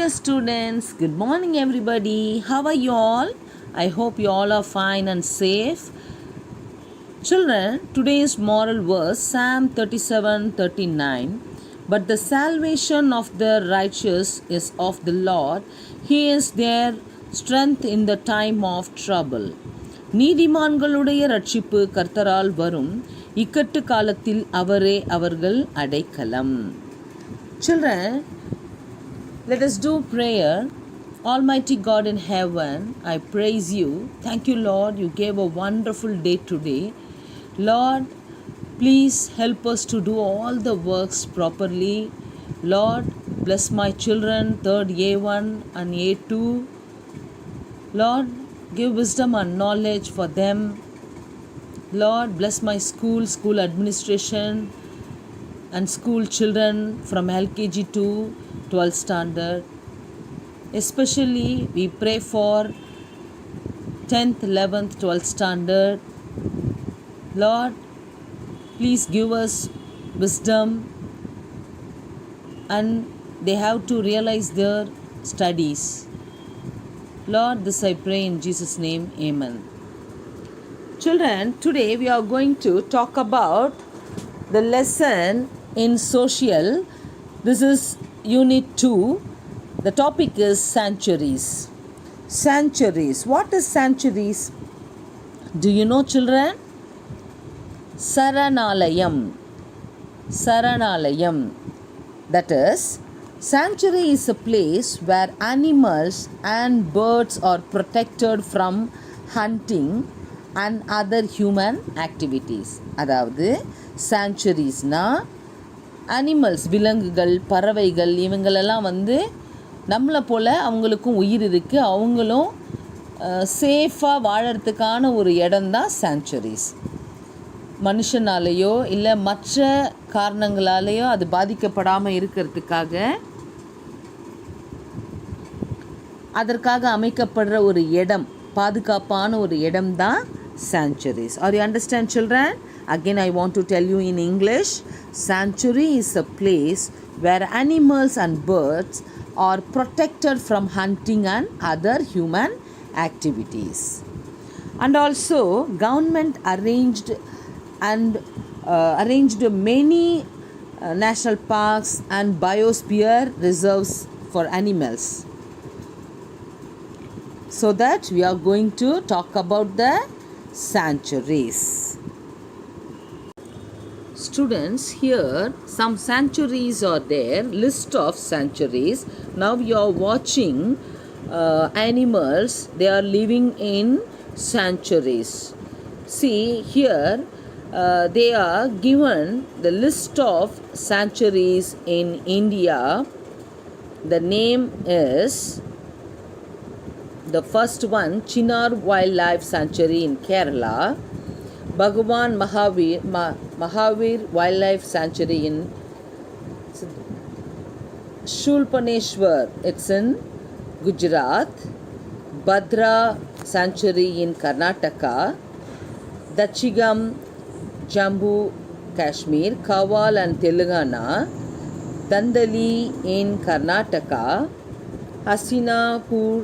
Dear students, good morning everybody. How are you all? I hope you all are fine and safe. Children, today's moral verse Psalm 37:39. But the salvation of the righteous is of the Lord. He is their strength in the time of trouble. நீதிமான்களுடைய ரட்சிப்பு கர்த்தரால் வரும் இக்கட்டு காலத்தில் அவரே அவர்கள் அடைக்கலம். Children, let us do prayer. Almighty God in heaven, I praise you. Thank you, Lord. You gave a wonderful day today. Lord, please help us to do all the works properly. Lord, bless my children, third A1 and A2. Lord, give wisdom and knowledge for them. Lord, bless my school administration and school children from LKG to 12th standard. Especially we pray for 10th, 11th, 12th standard. Lord, please give us wisdom and they have to realize their studies. Lord, this I pray in Jesus' name. Amen. Children, today we are going to talk about the lesson in social. This is unit 2. The topic is sanctuaries. Sanctuaries. What is sanctuaries? Do you know, children? Saranalayam. Saranalayam. That is, sanctuary is a place where animals and birds are protected from hunting and other human activities. அதாவது sanctuariesனா animals, விலங்குகள், பறவைகள், இவங்களெல்லாம் நம்மளை போல் அவங்களுக்கும் உயிர் இருக்குது. அவங்களும் சேஃபாக வாழறதுக்கான ஒரு இடம்தான் சாங்சுவரிஸ். மனுஷனாலேயோ இல்லை மற்ற காரணங்களாலேயோ அது பாதிக்கப்படாமல் இருக்கிறதுக்காக அதற்காக அமைக்கப்படுற ஒரு இடம், பாதுகாப்பான ஒரு இடம் தான் sanctuaries. Are you understand, children? Again, I want to tell you in English. Sanctuary is a place where animals and birds are protected from hunting and other human activities. And also, government arranged many national parks and biosphere reserves for animals. So that we are going to talk about the sanctuaries. Students, here some sanctuaries are there, list of sanctuaries. Now you are watching animals, they are living in sanctuaries. See here, they are given the list of sanctuaries in India. The name is the first one, Chinar Wildlife Sanctuary in Kerala, Bhagwan Mahavir Wildlife Sanctuary in Shulpaneshwar, it's in Gujarat, Bhadra Sanctuary in Karnataka, Dachigam, Jammu Kashmir, Kawal and Telangana, Dandali in Karnataka, Hastinapur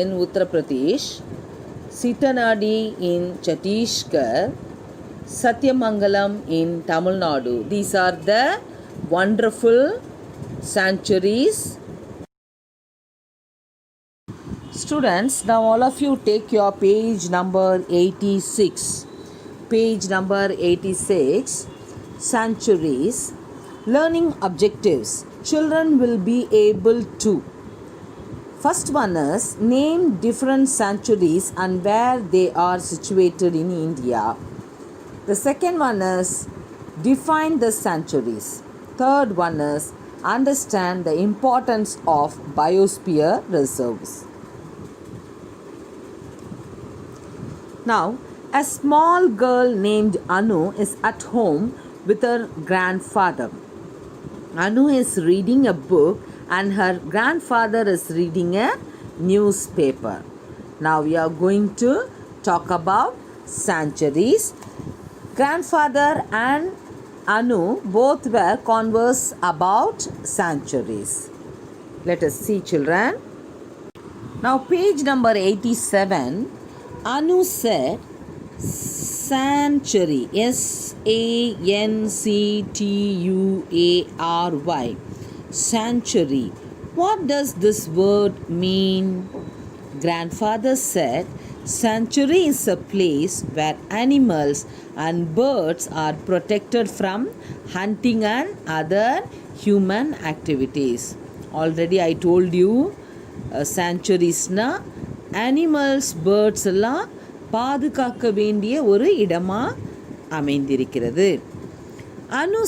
in Uttar Pradesh, Sitanadi in Chhattisgarh, Satyamangalam in Tamil Nadu. These are the wonderful sanctuaries. Students, now all of you take your page number 86. Page number 86, sanctuaries. Learning objectives. Children will be able to. First one is name different sanctuaries and where they are situated in India. The second one is define the sanctuaries. Third one is understand the importance of biosphere reserves. Now, a small girl named Anu is at home with her grandfather. Anu is reading a book and her grandfather is reading a newspaper. Now we are going to talk about sanctuaries. Grandfather and Anu both were converse about sanctuaries. Let us see, children. Now, page number 87, Anu said, sanctuary, sanctuary, sanctuary. What does this word mean? Grandfather said, sanctuary is a place where animals and birds are protected from hunting and other human activities. Already I told you, sanctuariesனா animals, birds எல்லாம் பாதுகாக்க வேண்டிய ஒரு இடமா அமைந்திருக்கிறது. Anu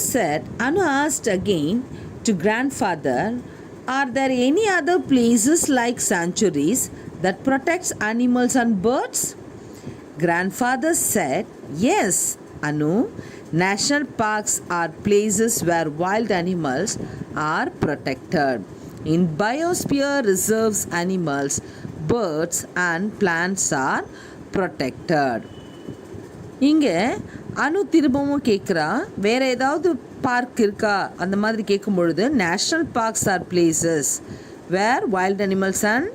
asked again to grandfather, are there any other places like sanctuaries that protects animals and birds? Grandfather said, yes, Anu, national parks are places where wild animals are protected. In biosphere reserves, animals, birds and plants are protected. இங்கே அனு திரும்பவும் கேட்குறா, வேறு ஏதாவது park இருக்கா அந்த மாதிரி கேட்கும் பொழுது national parks are places where wild animals and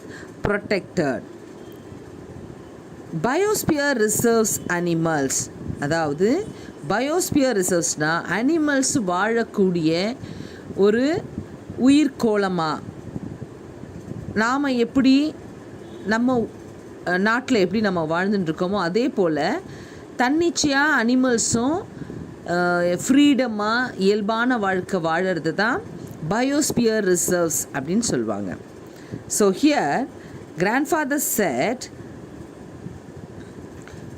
protected. Biosphere reserves animals, அதாவது பயோஸ்பியர் ரிசர்வ்ஸ்னால் அனிமல்ஸ் வாழக்கூடிய ஒரு உயிர்கோளமாக, நாம் எப்படி நம்ம நாட்டில் எப்படி நம்ம வாழ்ந்துட்டுருக்கோமோ அதே போல் தன்னிச்சையாக அனிமல்ஸும் ஃப்ரீடமாக இயல்பான வாழ்க்கை வாழறது தான் பயோஸ்பியர் ரிசர்வ்ஸ் அப்படின்னு சொல்லுவாங்க. So here grandfather said,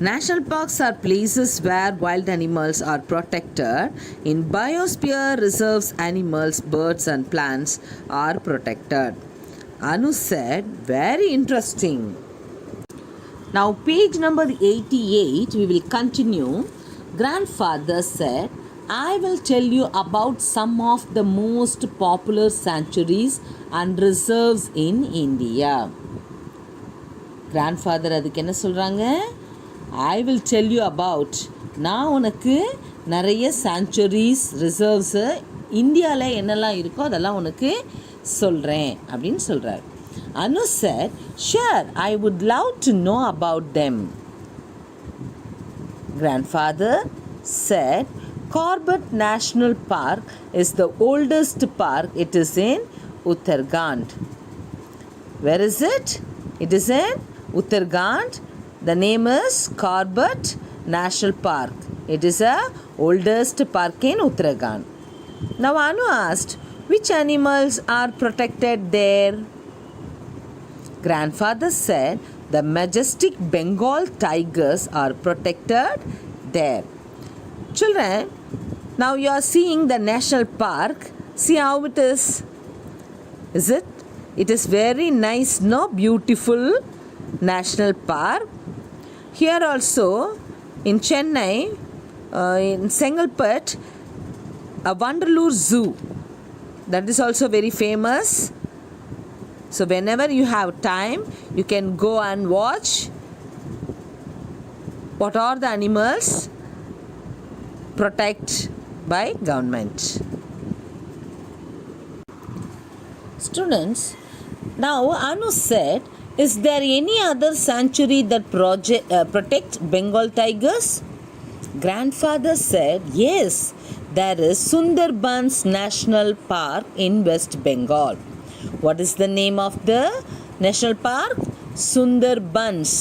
national parks are places where wild animals are protected. In biosphere reserves, animals, birds and plants are protected. Anu said, very interesting. Now page number 88, we will continue. Grandfather said, I will tell you about some of the most popular sanctuaries and reserves in India. Grandfather அதுக்கு என்ன சொல்கிறாங்க? I will tell you about, நான் உனக்கு நிறைய sanctuaries, reserves இந்தியாவில் என்னெல்லாம் இருக்கோ அதெல்லாம் உனக்கு சொல்கிறேன் அப்படின்னு சொல்கிறார். Anu said, sure, I would love to know about them. Grandfather said, Corbett National Park is the oldest park. It is in Uttarakhand. Where is it? It is in Uttarakhand. The name is Corbett National Park. It is the oldest park in Uttarakhand. Now Anu asked, which animals are protected there? Grandfather said, the majestic Bengal tigers are protected there. Children, now you are seeing the national park. See how it is. Is it? It is very nice, no? Beautiful national park. Here also in Chennai, in Sengalpet, a Vanderloo Zoo, that is also very famous. So whenever you have time, you can go and watch what are the animals protected by government. Students, now Anu said, is there any other sanctuary that protects Bengal tigers? Grandfather said, yes, there is Sundarbans National Park in West Bengal. What is the name of the national park? Sundarbans.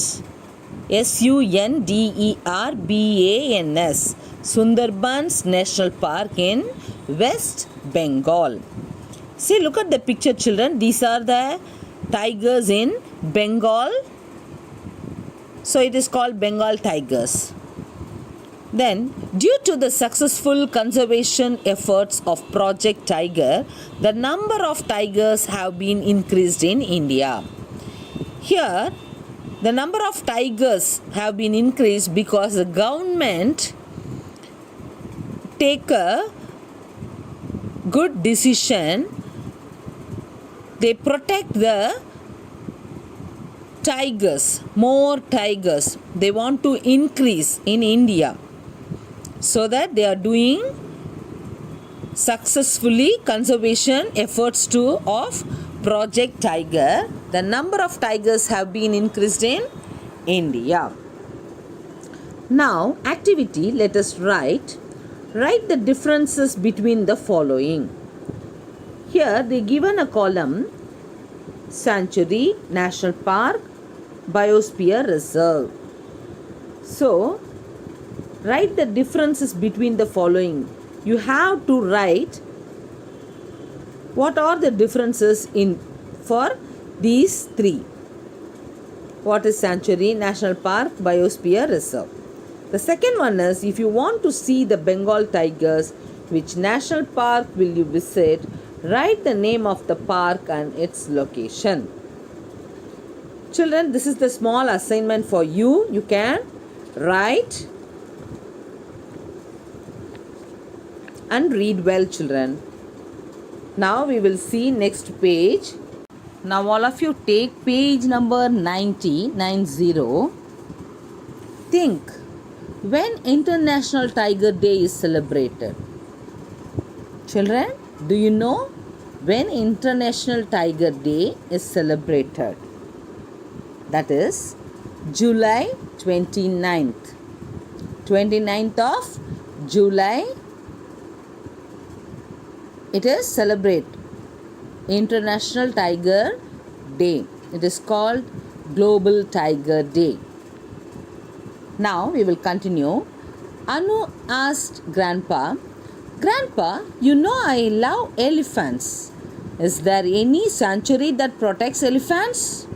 Sunderbans. Sundarbans National Park in West Bengal. See, look at the picture, children. These are the tigers in Bengal. So it is called Bengal tigers. Then, due to the successful conservation efforts of Project Tiger, the number of tigers have been increased in India. Here, the number of tigers have been increased because the government take a good decision. They protect the tigers, more tigers. They want to increase in India, so that they are doing successfully conservation efforts of Project Tiger, the number of tigers have been increased in India. Now, activity, let us write the differences between the following. Here they given a column: sanctuary, national park, biosphere reserve. So, write the differences between the following. You have to write what are the differences in for these three. What is sanctuary, national park, biosphere reserve? The second one is, if you want to see the Bengal tigers, which national park will you visit? Write the name of the park and its location. Children, this is the small assignment for you. You can write and read well, children. Now we will see next page. Now all of you take page number 90. Think, when International Tiger Day is celebrated? Children, do you know when International Tiger Day is celebrated? That is July 29th. 29th of July, it is celebrate International Tiger Day. It is called Global Tiger Day. Now we will continue. Anu asked Grandpa, Grandpa, you know I love elephants. Is there any sanctuary that protects elephants?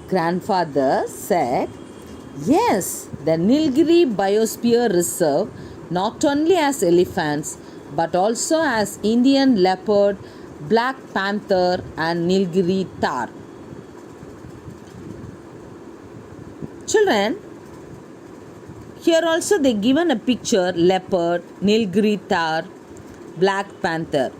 Grandfather said, yes, the Nilgiri Biosphere Reserve not only has elephants but also has Indian leopard, black panther and Nilgiri tahr. Children, here also they given a picture: leopard, Nilgiri tahr, black panther.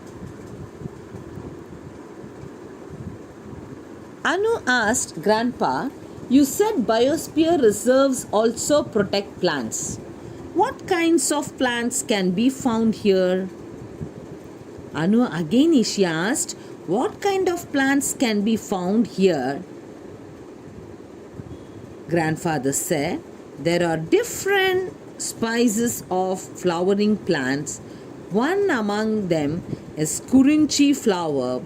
Anu asked Grandpa, you said biosphere reserves also protect plants. What kinds of plants can be found here? Anu again she asked, what kind of plants can be found here? Grandfather said, there are different species of flowering plants. One among them is Kurinchi flower,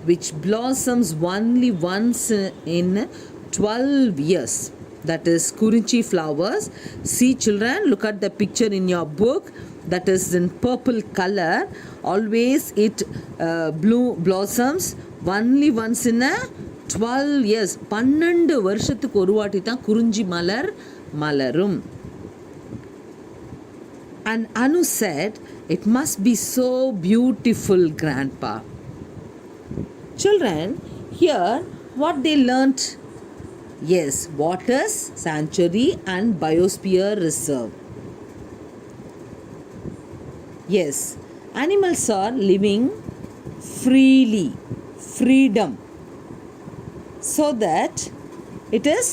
which blossoms only once in 12 years. That is Kurinchi flowers. See children, look at the picture in your book. That is in purple color. Always it blossoms only once in a 12 years. 12 வருஷத்துக்கு ஒரு வாட்டி தான் குறிஞ்சி மலர் மலரும். And Anu said, it must be so beautiful, Grandpa. Children, here what they learnt? Yes, waters, sanctuary and biosphere reserve. Yes, animals are living freely, freedom. So that it is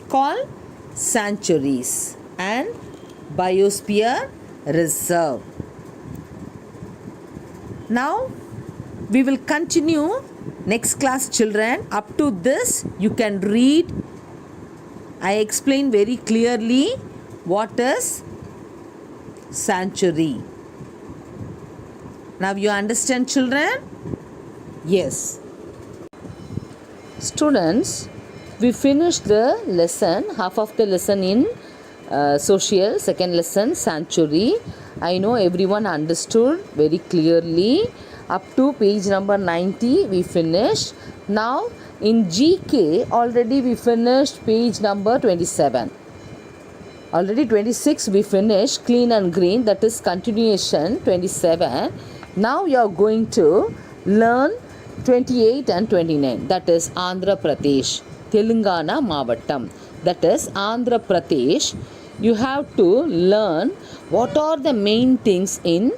called sanctuaries and biosphere reserve. Now we will continue next class, children. Up to this you can read. I explain very clearly what is sanctuary. Now you understand, children? Yes. Students, we finished the lesson, half of the lesson in social, second lesson sanctuary. I know everyone understood very clearly. Up to page number 90 we finished. Now in GK already we finished page number 27. Already 26 we finished, clean and green, that is continuation 27. Now you are going to learn 28 and 29, that is Andhra Pradesh, Telangana Mavattam, that is Andhra Pradesh. You have to learn what are the main things in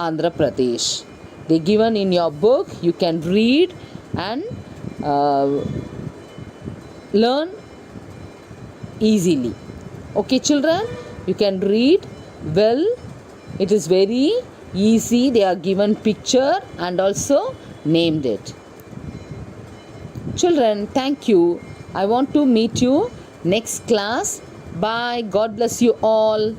Andhra Pradesh. They given in your book. You can read and learn easily. Okay children, you can read well. It is very Easy, they are given picture and also named it. Children, thank you. I want to meet you next class. Bye. God bless you all.